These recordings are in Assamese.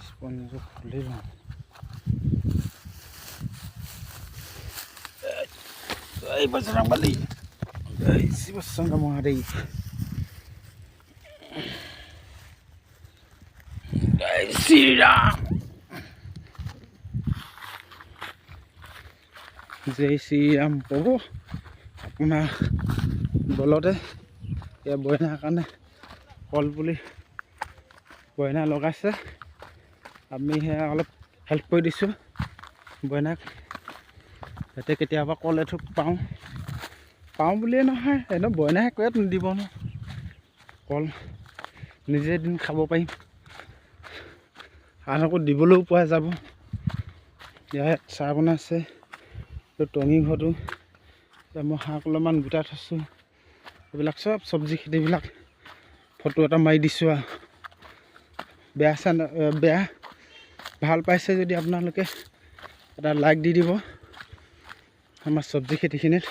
Sponsor খুলি লওঁ এই বজৰং বলী এই শিৱসংগ মহাদেৱ জয় শ্ৰীৰাম জয় শ্ৰীৰাম প্ৰভু আপোনাৰ বলতে এয়া বইনাৰ কাৰণে কল পুলি বইনা লগাইছে আমি সেয়া অলপ হেল্প কৰি দিছোঁ বইনাক যাতে কেতিয়াবা কল এথোক পাওঁ বুলিয়ে নহয় এনেও বইনাই একোৱে নিদিব ন কল নিজে এদিন খাব পাৰিম আনকো দিবলৈও পোৱা যাব ইয়াত চাহ বনাইছে টঙি ঘৰটো মই শাক অলপমান গোটাই থৈছোঁ এইবিলাক চব চব্জি খেতিবিলাক ফটো এটা মাৰি দিছোঁ আৰু বেয়া ভাল পাইছে যদি আপোনালোকে এটা লাইক দি দিব আমাৰ চব্জি খেতিখিনিত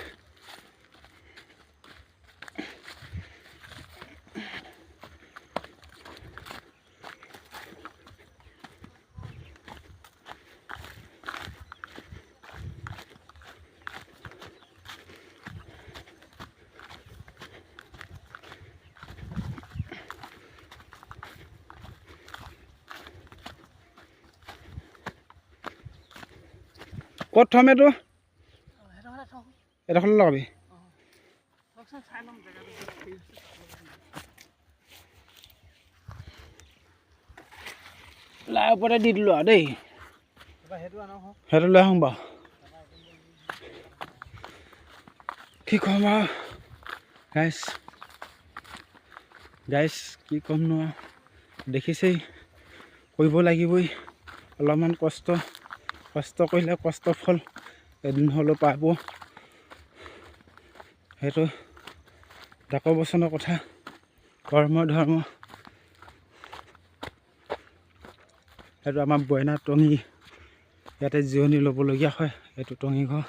ক'ত থ'ম এইটো এডোখৰ লগাবি লাই ওপৰতে দি দিলোঁ আৰু দেই সেইটো লৈ আহোঁ বাৰু কি ক'ম আৰু গাইছ কি ক'ম নো দেখিছেই কৰিব লাগিবই অলপমান কষ্ট কৰিলে কষ্ট ফল এদিন হ'লেও পাব সেইটো ডাকৰ বচনৰ কথা কৰ্ম ধৰ্ম সেইটো আমাৰ বইনা টঙি ইয়াতে জিৰণি ল'বলগীয়া হয় এইটো টঙি ঘৰ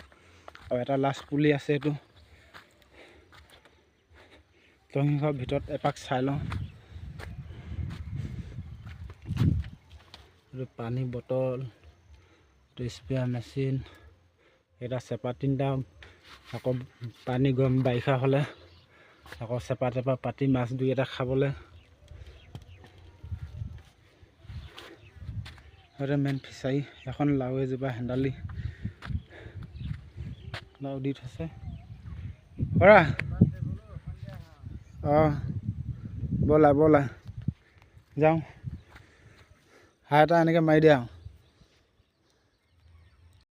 আৰু এটা লাষ্ট পুলি আছে এইটো টঙি ঘৰৰ ভিতৰত এপাক চাই লওঁ এইটো পানী বটল স্প্ৰে মেচিন এটা চেপা তিনিটা আকৌ পানী গৰম বাৰিষা হ'লে আকৌ চেপা পাতি মাছ দুই এটা খাবলৈ সেইটো মেইন ফিচাৰী এখন লাও এজোপা হেন্দালি লাও দি থৈছে পৰা অঁ ব'লা যাওঁ হাঁহ এটা এনেকৈ মাৰি দিয়া আৰু